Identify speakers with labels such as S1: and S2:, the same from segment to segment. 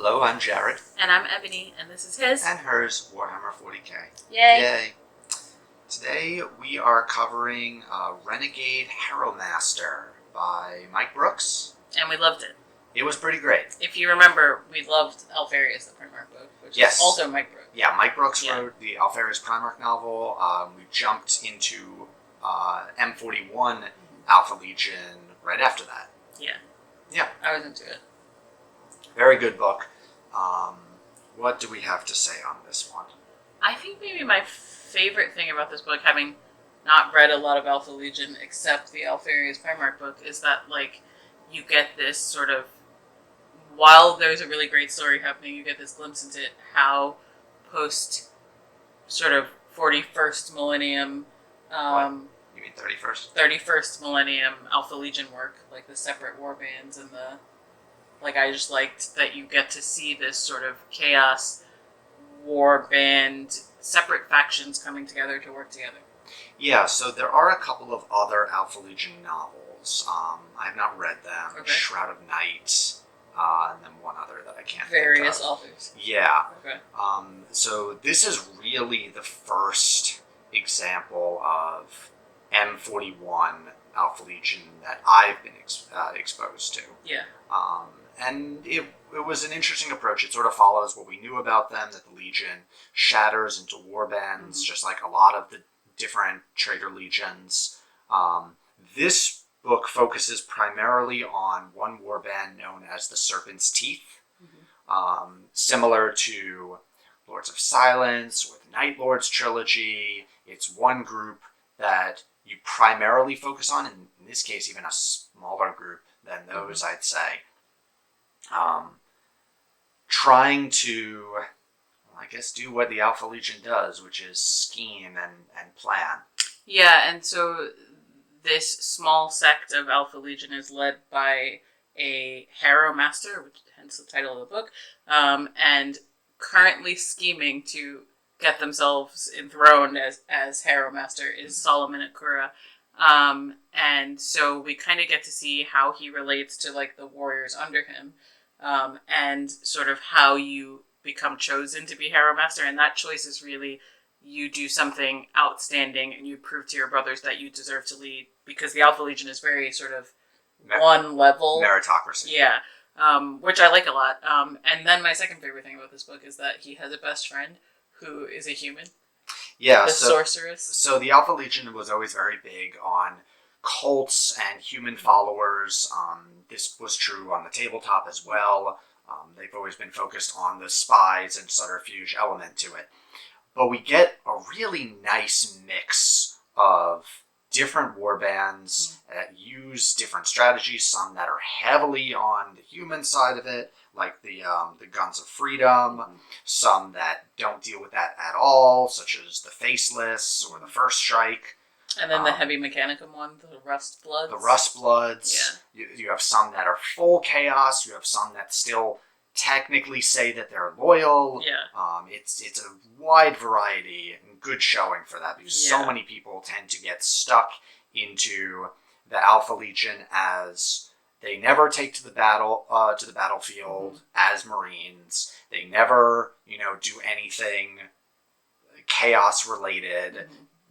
S1: Hello, I'm Jared.
S2: And I'm Ebony, and this is his.
S1: And hers, Warhammer 40k.
S2: Yay!
S1: Yay! Today we are covering Renegade Harrowmaster by Mike Brooks.
S2: And we loved it.
S1: It was pretty great.
S2: If you remember, we loved Alfarius, the Primarch book, which is also Mike Brooks.
S1: Yeah, Mike Brooks wrote the Alfarius Primarch novel. We jumped into M41 Alpha Legion right after that. Yeah.
S2: I was into it.
S1: Very good book. What do we have to say on this one?
S2: I think maybe my favorite thing about this book, having not read a lot of Alpha Legion except the Alfarius Primarch book, is that, you get this sort of, while there's a really great story happening, you get this glimpse into how post sort of 41st millennium,
S1: What? You mean 31st?
S2: 31st millennium Alpha Legion work, the separate war bands and the... I just liked that you get to see this sort of chaos war band, separate factions coming together to work together.
S1: Yeah, so there are a couple of other Alpha Legion novels. I have not read them.
S2: Okay.
S1: Shroud of Night, and then one other that I can't
S2: Various
S1: think of.
S2: authors.
S1: Yeah.
S2: Okay.
S1: So this is really the first example of M41 Alpha Legion that I've been exposed to.
S2: Yeah.
S1: And it was an interesting approach. It sort of follows what we knew about them, that the Legion shatters into war bands, just like a lot of the different Traitor Legions. This book focuses primarily on one war band known as the Serpent's Teeth, similar to Lords of Silence or the Night Lords trilogy. It's one group that you primarily focus on, in this case even a smaller group than those, I'd say. Trying to, do what the Alpha Legion does, which is scheme and plan.
S2: Yeah, and so this small sect of Alpha Legion is led by a Harrowmaster, which hence the title of the book, and currently scheming to get themselves enthroned as Harrowmaster is Solomon Akura. And so we kind of get to see how he relates to the warriors under him, and sort of how you become chosen to be Harrowmaster, and that choice is really you do something outstanding and you prove to your brothers that you deserve to lead, because the Alpha Legion is very sort of one level.
S1: Meritocracy.
S2: Yeah, which I like a lot. And then my second favorite thing about this book is that he has a best friend who is a human.
S1: Yeah,
S2: the sorceress. So
S1: the Alpha Legion was always very big on cults and human followers. This was true on the tabletop as well. They've always been focused on the spies and subterfuge element to it. But we get a really nice mix of different war bands that use different strategies, some that are heavily on the human side of it, like the Guns of Freedom, some that don't deal with that at all, such as the Faceless or the First Strike.
S2: And then the heavy Mechanicum one, the Rust Bloods.
S1: The Rust Bloods. Yeah. You have some that are full chaos. You have some that still technically say that they're loyal.
S2: Yeah.
S1: It's a wide variety and good showing for that, because so many people tend to get stuck into the Alpha Legion as they never take to the battlefield as Marines. They never, do anything chaos related.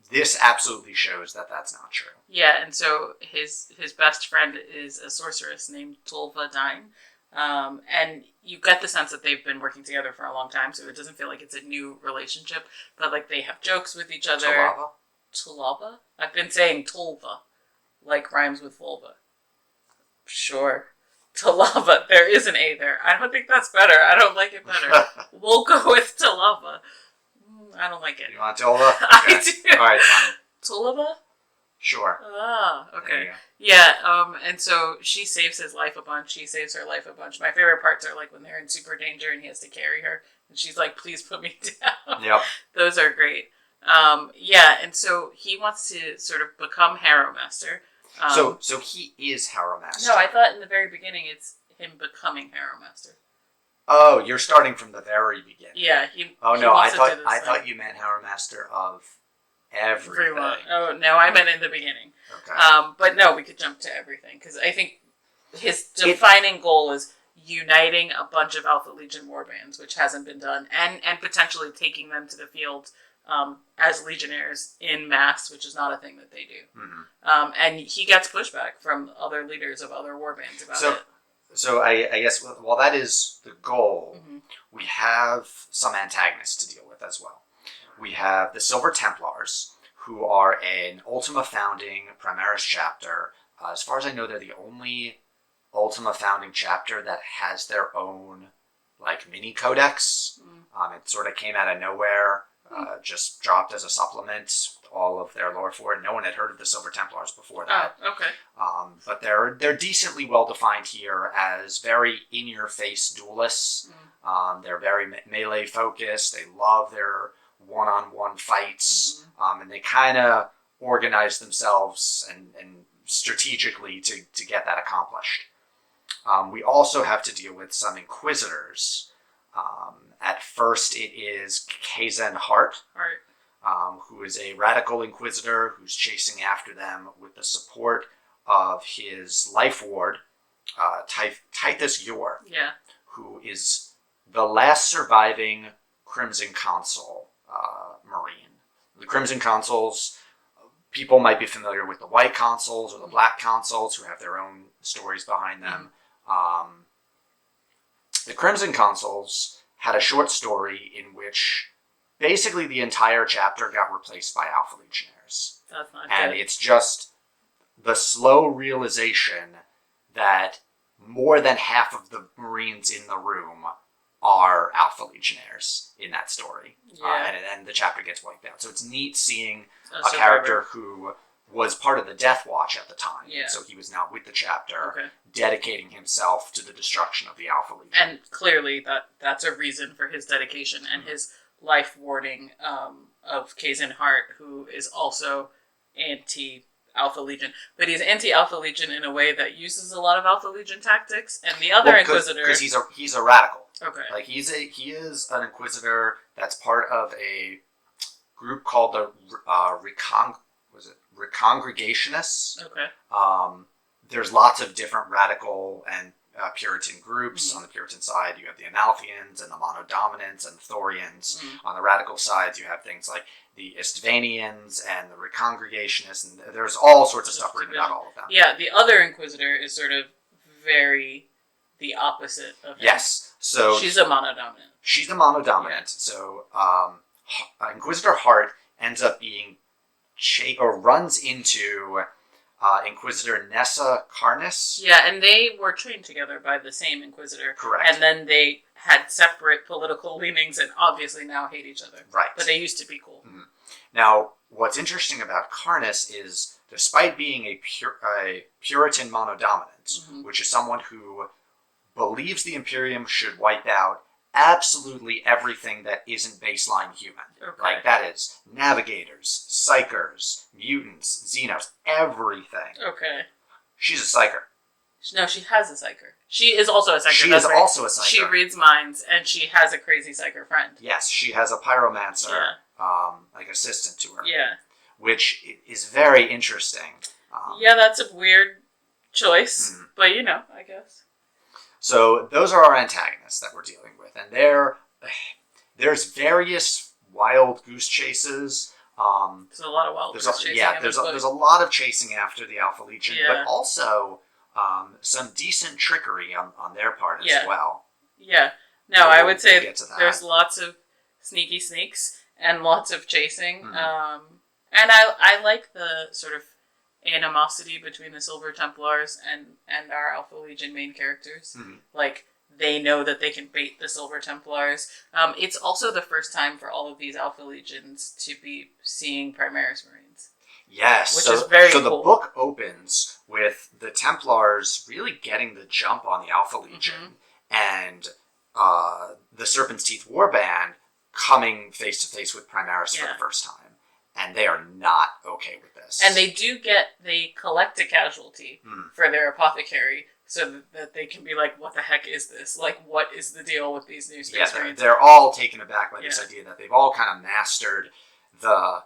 S1: This absolutely shows that that's not true.
S2: Yeah, and so his best friend is a sorceress named Tulva Dine. And you get the sense that they've been working together for a long time, so it doesn't feel like it's a new relationship, but they have jokes with each other. Tulava? I've been saying Tulva, rhymes with vulva. Sure. Tulava. There is an A there. I don't think that's better. I don't like it better. We'll go with Tulava. I don't like it.
S1: You want Tulva? Okay.
S2: I do.
S1: All right, fine.
S2: Tulava?
S1: Sure.
S2: Ah, okay. Yeah, and so she saves his life a bunch. He saves her life a bunch. My favorite parts are when they're in super danger and he has to carry her, and she's like, "Please put me down."
S1: Yep.
S2: Those are great. Yeah, and so he wants to sort of become Harrowmaster.
S1: So he is Harrowmaster.
S2: No, I thought in the very beginning it's him becoming Harrowmaster.
S1: Oh, you're starting from the very beginning.
S2: Yeah.
S1: I thought you meant Harrowmaster of everything.
S2: Oh, no, I meant in the beginning.
S1: Okay.
S2: But no, we could jump to everything, because I think his defining goal is uniting a bunch of Alpha Legion warbands, which hasn't been done, and potentially taking them to the field as legionnaires in mass, which is not a thing that they do.
S1: Mm-hmm.
S2: And he gets pushback from other leaders of other warbands about it.
S1: So I guess while that is the goal,
S2: Mm-hmm.
S1: we have some antagonists to deal with as well. We have the Silver Templars, who are an Ultima founding Primaris chapter. As far as I know, they're the only Ultima founding chapter that has their own mini codex. It sort of came out of nowhere, just dropped as a supplement. All of their lore for it. No one had heard of the Silver Templars before that.
S2: Oh, okay.
S1: But they're decently well defined here as very in-your-face duelists. They're very melee focused. They love their one-on-one fights, and they kind of organize themselves and strategically to get that accomplished. We also have to deal with some Inquisitors. At first, it is Kaizen Hart, who is a radical Inquisitor who's chasing after them with the support of his life ward, Titus Yor, who is the last surviving Crimson Consul Marine. The Crimson Consuls, people might be familiar with the White Consuls or the Black Consuls, who have their own stories behind them. The Crimson Consuls had a short story in which basically the entire chapter got replaced by Alpha Legionnaires.
S2: That's not
S1: and
S2: good.
S1: It's just the slow realization that more than half of the Marines in the room are Alpha Legionnaires in that story. And the chapter gets wiped out. So it's neat seeing a character who was part of the Death Watch at the time.
S2: Yeah.
S1: So he was now with the chapter, dedicating himself to the destruction of the Alpha Legion.
S2: And clearly that's a reason for his dedication and his life warding of Kaizen Hart, who is also anti-Alpha Legion. But he's anti-Alpha Legion in a way that uses a lot of Alpha Legion tactics, and the other Inquisitor...
S1: Because he's a radical.
S2: Okay.
S1: He is an Inquisitor that's part of a group called the Recongregationists.
S2: Okay.
S1: There's lots of different radical and Puritan groups. On the Puritan side, you have the Amaltheans and the Monodominants and the Thorians. On the radical side, you have things like the Istvanians and the Recongregationists, and there's all sorts of stuff written about all of them.
S2: Yeah, the other Inquisitor is sort of very the opposite of him.
S1: Yes. So
S2: she's a monodominant.
S1: She's a monodominant. Yeah. So Inquisitor Hart ends up being runs into Inquisitor Nessa Karnas.
S2: Yeah, and they were trained together by the same Inquisitor.
S1: Correct.
S2: And then they had separate political leanings and obviously now hate each other.
S1: Right.
S2: But they used to be cool.
S1: Mm-hmm. Now, what's interesting about Karnas is, despite being a Puritan monodominant, which is someone who believes the Imperium should wipe out absolutely everything that isn't baseline human.
S2: Okay.
S1: That is navigators, psychers, mutants, xenos, everything.
S2: Okay.
S1: She's a psycher.
S2: No, she has a psycher. She is also a psycher.
S1: She is also a psycher.
S2: She reads minds, and she has a crazy psycher friend.
S1: Yes, she has a pyromancer, assistant to her.
S2: Yeah.
S1: Which is very interesting.
S2: That's a weird choice, but I guess.
S1: So those are our antagonists that we're dealing with, and there's various wild goose chases.
S2: There's a lot of wild goose chasing. Yeah,
S1: there's a lot of chasing after the Alpha Legion, but also some decent trickery on their part as well.
S2: Yeah. No, I would say there's lots of sneaky sneaks and lots of chasing. And I like the sort of animosity between the Silver Templars and our Alpha Legion main characters. They know that they can bait the Silver Templars. It's also the first time for all of these Alpha Legions to be seeing Primaris Marines.
S1: Yes,
S2: which is very cool.
S1: So the book opens with the Templars really getting the jump on the Alpha Legion, and the Serpent's Teeth Warband coming face to face with Primaris for the first time. And they are not okay with this.
S2: And they collect a casualty for their apothecary so that they can be like, what the heck is this? What is the deal with these new Space Marines?
S1: They're all taken aback by this idea that they've all kind of mastered the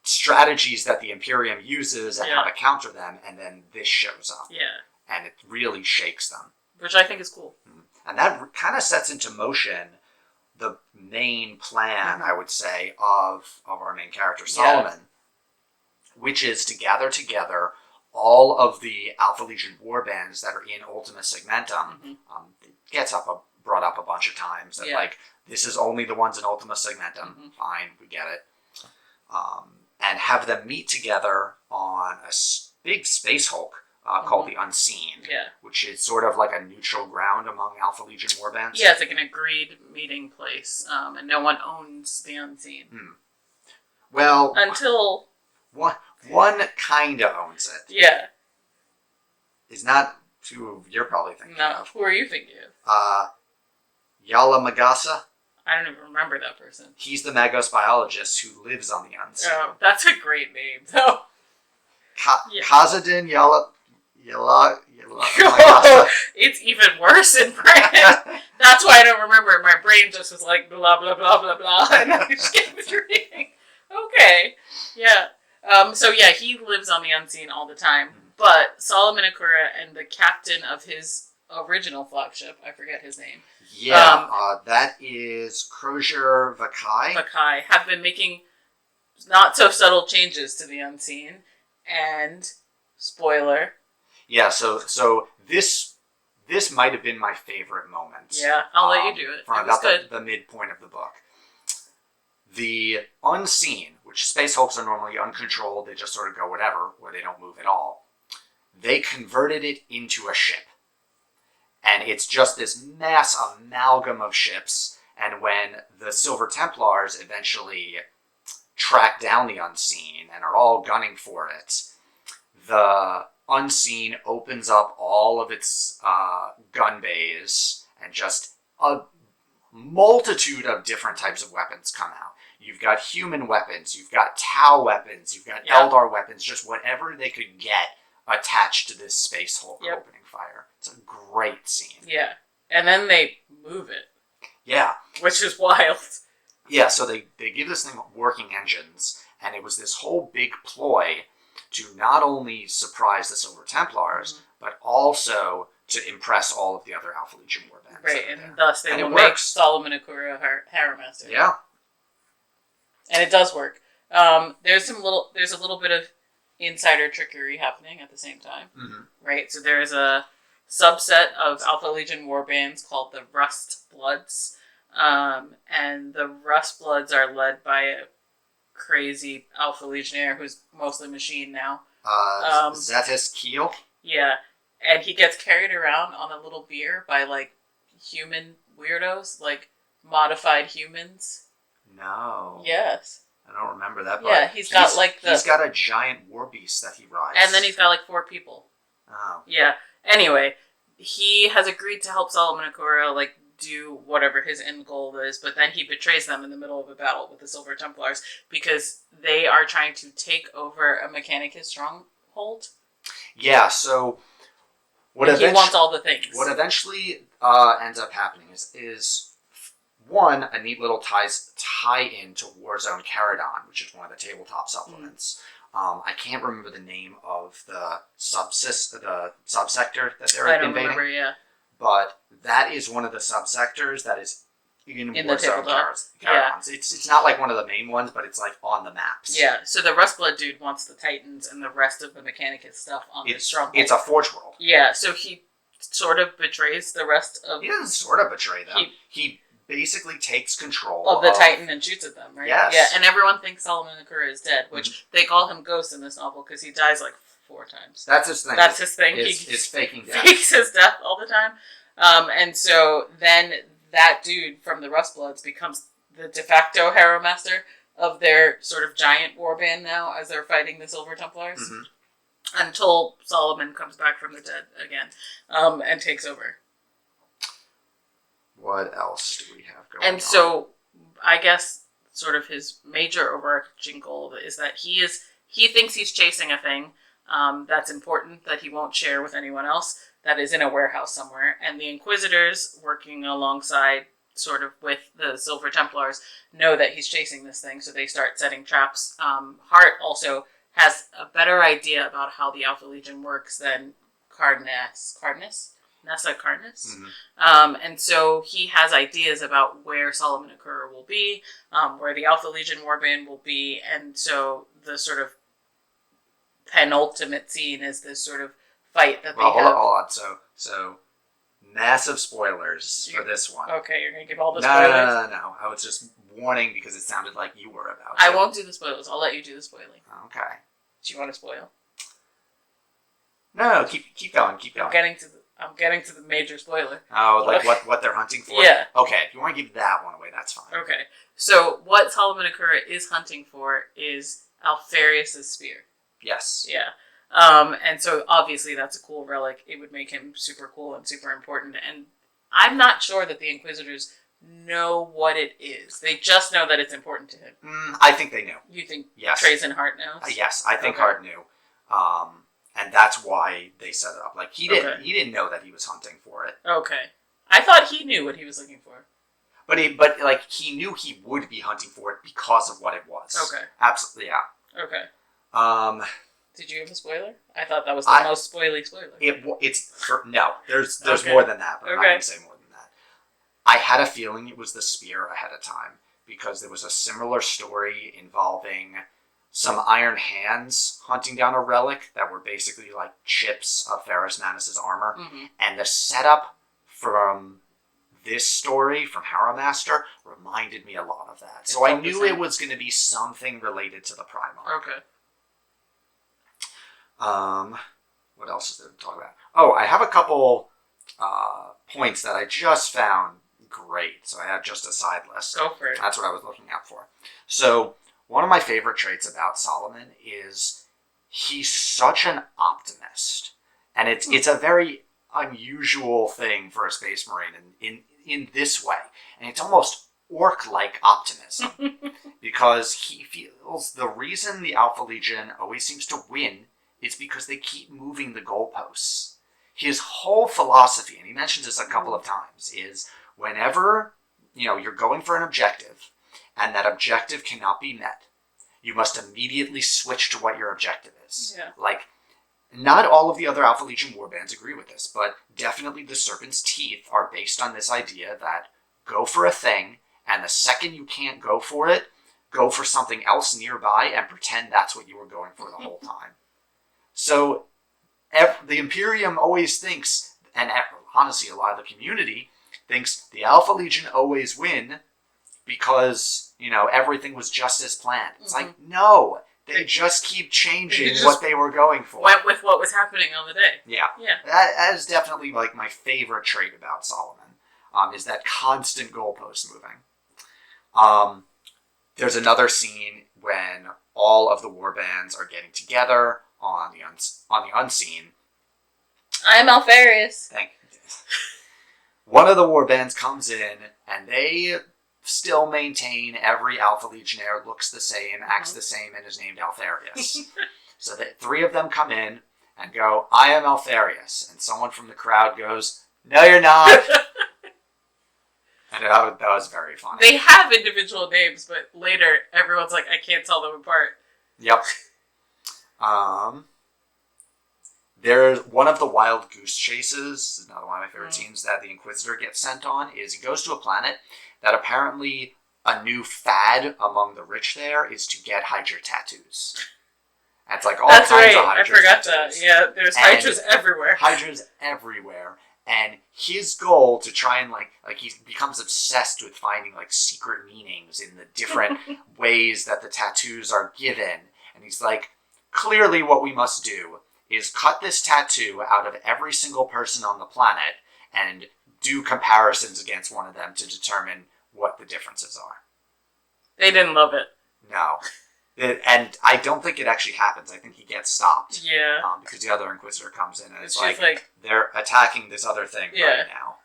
S1: strategies that the Imperium uses and how to counter them, and then this shows up.
S2: Yeah.
S1: And it really shakes them.
S2: which I think is cool.
S1: And that kind of sets into motion the main plan, I would say, of our main character, Solomon, which is to gather together all of the Alpha Legion warbands that are in Ultima Segmentum. It gets brought up a bunch of times that, like, this is only the ones in Ultima Segmentum. Fine, we get it. And have them meet together on a big space hulk called the Unseen, which is sort of like a neutral ground among Alpha Legion warbands.
S2: Yeah, it's like an agreed meeting place, and no one owns the Unseen.
S1: Well,
S2: until
S1: one kind of owns it.
S2: Yeah.
S1: Is not who you're probably thinking of.
S2: Who are you thinking of?
S1: Yala Magasa.
S2: I don't even remember that person.
S1: He's the Magos biologist who lives on the Unseen.
S2: Oh, that's a great name, though.
S1: Khazadin Yala
S2: Magasa. It's even worse in French. That's why I don't remember it. My brain just was like blah blah blah blah blah, and I just kept reading. Okay, yeah. So yeah, he lives on the Unseen all the time. But Solomon Akura and the captain of his original flagship, I forget his name.
S1: Yeah, that is Crozier Vakai.
S2: Vakai have been making not so subtle changes to the Unseen, and spoiler.
S1: Yeah, so this might have been my favorite moment.
S2: Yeah, I'll let you do it.
S1: From about the midpoint of the book. The Unseen, which space hulks are normally uncontrolled, they just sort of go whatever, or they don't move at all. They converted it into a ship. And it's just this mass amalgam of ships. And when the Silver Templars eventually track down the Unseen and are all gunning for it, the Unseen opens up all of its gun bays, and just a multitude of different types of weapons come out. You've got human weapons, you've got Tau weapons, you've got Eldar weapons, just whatever they could get attached to this space hulk opening fire. It's a great scene.
S2: Yeah. And then they move it.
S1: Yeah.
S2: Which is wild.
S1: Yeah, so they give this thing working engines, and it was this whole big ploy to not only surprise the Silver Templars, but also to impress all of the other Alpha Legion warbands.
S2: Right, and thus they will make Solomon Akura Harrowmaster.
S1: Yeah.
S2: And it does work. There's a little bit of insider trickery happening at the same time. Right? So there's a subset of Alpha Legion warbands called the Rust Bloods. And the Rust Bloods are led by a crazy Alpha Legionnaire who's mostly machine now.
S1: Zetis Keel?
S2: Yeah. And he gets carried around on a little beer by, like, human weirdos, like modified humans.
S1: No.
S2: Yes.
S1: I don't remember that.
S2: Yeah, he's got
S1: a giant war beast that he rides.
S2: And then he's got, like, 4 people.
S1: Oh.
S2: Yeah. Anyway, he has agreed to help Solomon Akura, like, do whatever his end goal is, but then he betrays them in the middle of a battle with the Silver Templars because they are trying to take over a Mechanicus stronghold.
S1: Yeah, so
S2: he wants all the things.
S1: What eventually ends up happening is one, a neat little tie-in to Warzone Caradon, which is one of the tabletop supplements. I can't remember the name of the subsector that they're invading.
S2: I don't remember, yeah.
S1: But that is one of the subsectors that is in Warzone Caradons.
S2: Yeah.
S1: It's not like one of the main ones, but it's like on the maps.
S2: Yeah, so the Rustblood dude wants the Titans and the rest of the Mechanicus stuff on the stronghold.
S1: It's a Forge World.
S2: Yeah, so he sort of betrays the rest of...
S1: He doesn't sort of betray them. He basically takes control
S2: of the Titan and shoots at them, right?
S1: Yes.
S2: Yeah, and everyone thinks Solomon Akura is dead, which they call him Ghost in this novel because he dies like 4 times.
S1: That's his thing.
S2: That's his thing.
S1: He's faking death.
S2: Fakes his death all the time. And so then that dude from the Rustbloods becomes the de facto Harrowmaster of their sort of giant warband now as they're fighting the Silver Templars. Until Solomon comes back from the dead again and takes over.
S1: What else do we have going on?
S2: And so, I guess, sort of his major overarching goal is that he thinks he's chasing a thing that's important that he won't share with anyone else that is in a warehouse somewhere. And the Inquisitors, working alongside sort of with the Silver Templars, know that he's chasing this thing, so they start setting traps. Hart also has a better idea about how the Alpha Legion works than Cardinus. Nessa Karnas.
S1: Mm-hmm.
S2: And so he has ideas about where Solomon Okur will be, where the Alpha Legion warband will be, and so the sort of penultimate scene is this sort of fight that they have.
S1: Hold on. So massive spoilers for this one.
S2: Okay, you're going to give all the spoilers?
S1: No. I was just warning because it sounded like you were about
S2: to.
S1: I
S2: won't do the spoilers. I'll let you do the spoiling.
S1: Okay.
S2: Do you want to spoil?
S1: No, keep going.
S2: I'm getting to the major spoiler.
S1: Oh, like what they're hunting for?
S2: Yeah.
S1: Okay, if you want to give that one away, that's fine.
S2: Okay. So what Solomon Okur is hunting for is Alpharius' spear.
S1: Yes.
S2: Yeah. And so obviously that's a cool relic. It would make him super cool and super important. And I'm not sure that the Inquisitors know what it is. They just know that it's important to him.
S1: I think they knew.
S2: You think
S1: yes.
S2: Trazen Hart knows?
S1: Yes, I think Hart knew. And that's why they set it up. Like he didn't know that he was hunting for it.
S2: Okay. I thought he knew what he was looking for.
S1: But he knew he would be hunting for it because of what it was.
S2: Okay.
S1: Absolutely, yeah.
S2: Okay. Did you have a spoiler? I thought that was the most spoily spoiler.
S1: There's more than that, but I'm not going to say more than that. I had a feeling it was the spear ahead of time because there was a similar story involving some Iron Hands hunting down a relic that were basically like chips of Ferrus Manus' armor.
S2: Mm-hmm.
S1: And the setup from this story from Harrowmaster reminded me a lot of that. So I knew it was going to be something related to the Primarch.
S2: Okay.
S1: What else is there to talk about? Oh, I have a couple points that I just found great. So I have just a side list.
S2: Go for it.
S1: That's what I was looking out for. So one of my favorite traits about Solomon is he's such an optimist. And it's a very unusual thing for a Space Marine in this way. And it's almost orc-like optimism. Because he feels the reason the Alpha Legion always seems to win is because they keep moving the goalposts. His whole philosophy, and he mentions this a couple of times, is whenever you're going for an objective and that objective cannot be met, you must immediately switch to what your objective is.
S2: Yeah.
S1: Like, not all of the other Alpha Legion warbands agree with this, but definitely the Serpent's Teeth are based on this idea that go for a thing, and the second you can't go for it, go for something else nearby and pretend that's what you were going for the whole time. So the Imperium always thinks, and honestly a lot of the community thinks, the Alpha Legion always win because, everything was just as planned. It's like, no, they just keep changing what they were going for.
S2: Went with what was happening on the day.
S1: Yeah.
S2: Yeah.
S1: That is definitely like my favorite trait about Solomon, is that constant goalpost moving. There's another scene when all of the warbands are getting together on the Unseen.
S2: I'm Alpharius.
S1: Thank you. One of the warbands comes in, and they still maintain every Alpha Legionnaire looks the same, acts the same, and is named Alpharius. So the three of them come in and go, I am Alpharius. And someone from the crowd goes, no, you're not. And that was very funny.
S2: They have individual names, but later everyone's like, I can't tell them apart.
S1: Yep. There's one of the wild goose chases, another one of my favorite scenes that the Inquisitor gets sent on, is he goes to a planet that apparently a new fad among the rich there is to get Hydra tattoos. And it's like all kinds of Hydra tattoos.
S2: I forgot that. Yeah, there's Hydras everywhere.
S1: Hydras everywhere. And his goal to try and like he becomes obsessed with finding like secret meanings in the different ways that the tattoos are given. And he's like, clearly what we must do is cut this tattoo out of every single person on the planet and do comparisons against one of them to determine what the differences are.
S2: They didn't love it.
S1: No. And I don't think it actually happens. I think he gets stopped.
S2: Yeah.
S1: Because the other Inquisitor comes in and it's
S2: like
S1: they're attacking this other thing right now.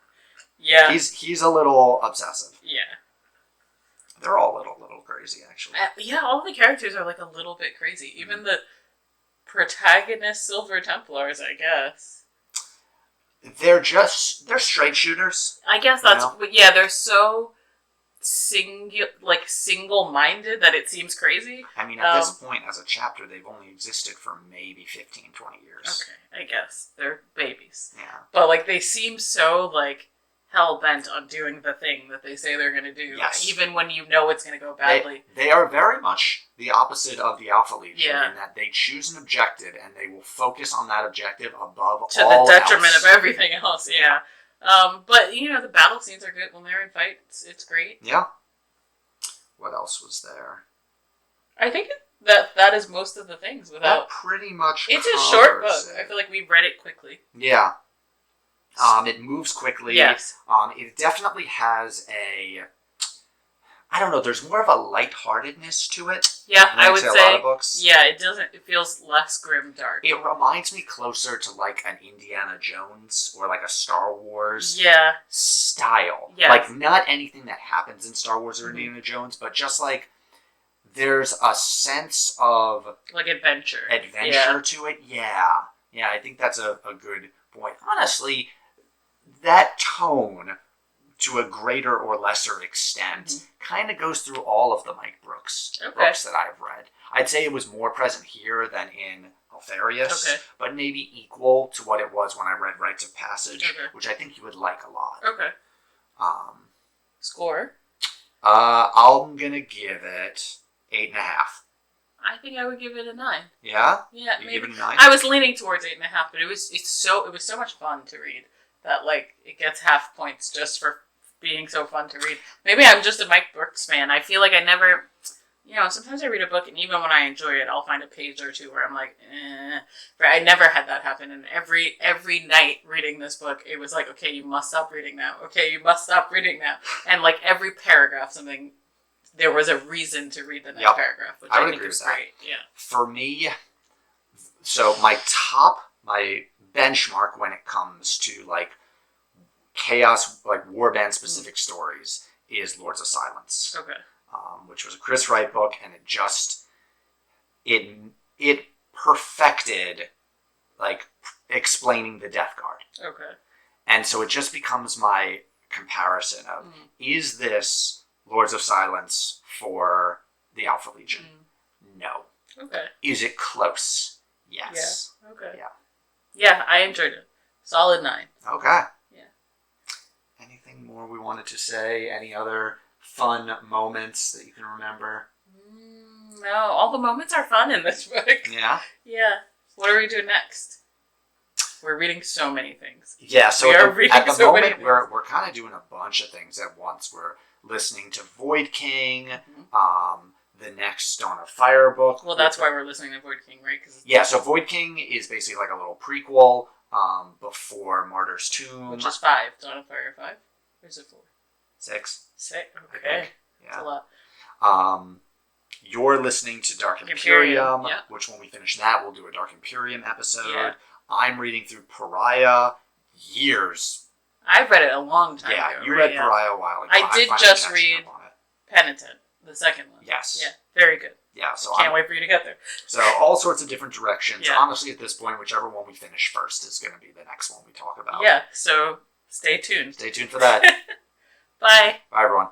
S2: Yeah.
S1: He's a little obsessive.
S2: Yeah.
S1: They're all a little crazy, actually.
S2: Yeah, all the characters are like a little bit crazy. Even the protagonist Silver Templars, I guess.
S1: They're straight shooters.
S2: I guess that's... Yeah, they're so single-minded that it seems crazy.
S1: I mean, at this point, as a chapter, they've only existed for maybe 15, 20 years.
S2: Okay, I guess. They're babies.
S1: Yeah.
S2: But, like, they seem so, like, hell-bent on doing the thing that they say they're going to do.
S1: Yes.
S2: Even when you know it's going to go badly.
S1: They are very much the opposite of the Alpha Legion
S2: Yeah.
S1: in that they choose an objective and they will focus on that objective above all
S2: to the detriment
S1: else.
S2: of everything else, yeah. But, you know, the battle scenes are good when they're in fights. It's great.
S1: Yeah. What else was there?
S2: I think that is most of the things without...
S1: That pretty much
S2: It's a short book.
S1: covers it.
S2: I feel like we've read it quickly.
S1: Yeah. It moves quickly.
S2: Yes.
S1: It definitely has I don't know, there's more of a lightheartedness to it.
S2: Yeah, I would
S1: say a
S2: say.
S1: lot of books.
S2: Yeah, it feels less grim dark.
S1: It reminds me closer to like an Indiana Jones or like a Star Wars style.
S2: Yes.
S1: Like not anything that happens in Star Wars or Indiana Jones, but just like there's a sense of
S2: like adventure
S1: to it. Yeah. Yeah, I think that's a good point. Honestly, that tone, to a greater or lesser extent, kind of goes through all of the Mike Brooks books that I've read. I'd say it was more present here than in Altharius, but maybe equal to what it was when I read Rites of Passage, which I think you would like a lot.
S2: Okay. Score?
S1: I'm gonna give it 8.5.
S2: I think I would give it a 9.
S1: Yeah?
S2: Yeah,
S1: you
S2: maybe.
S1: give it a 9?
S2: I was leaning towards 8.5, but it was so much fun to read that like it gets half points just for being so fun to read. Maybe I'm just a Mike Brooks fan. I feel like I never, sometimes I read a book and even when I enjoy it, I'll find a page or two where I'm like, eh. But I never had that happen. And every night reading this book, it was like, okay, you must stop reading now. Okay, you must stop reading now. And like every paragraph, there was a reason to read the next paragraph, which I think is great. Yeah.
S1: For me, so my benchmark when it comes to like chaos, like warband specific stories, is Lords of Silence.
S2: Okay.
S1: Which was a Chris Wright book, and it perfected like explaining the Death Guard.
S2: Okay.
S1: And so it just becomes my comparison of is this Lords of Silence for the Alpha Legion? No.
S2: Okay.
S1: Is it close? Yes.
S2: Yeah. Okay.
S1: Yeah.
S2: Yeah, I enjoyed it. Solid 9.
S1: Okay.
S2: Yeah.
S1: Anything more we wanted to say? Any other fun moments that you can remember?
S2: No, all the moments are fun in this book.
S1: Yeah?
S2: Yeah. What are we doing next? We're reading so many things.
S1: Yeah, so at the moment,
S2: we're
S1: we're kind of doing a bunch of things at once. We're listening to Void King, the next Dawn of Fire book.
S2: Well, that's why we're listening to Void King, right?
S1: Yeah, so Void King is basically like a little prequel before Martyr's Tomb.
S2: Which is 5. Dawn of Fire 5? Or is it 4?
S1: 6.
S2: 6? Okay.
S1: Yeah.
S2: That's a lot.
S1: You're listening to Dark Imperium,
S2: yeah.
S1: which when we finish that, we'll do a Dark Imperium episode.
S2: Yeah.
S1: I'm reading through Pariah years.
S2: I've read it a long time ago.
S1: Yeah, you read Pariah a while ago.
S2: I did just read Penitent, the second one.
S1: Yes.
S2: Yeah, very good.
S1: Yeah, so
S2: Can't wait for you to get there.
S1: So all sorts of different directions.
S2: Yeah.
S1: Honestly, at this point, whichever one we finish first is going to be the next one we talk about.
S2: Yeah, so stay tuned.
S1: Stay tuned for that.
S2: Bye.
S1: Bye, everyone.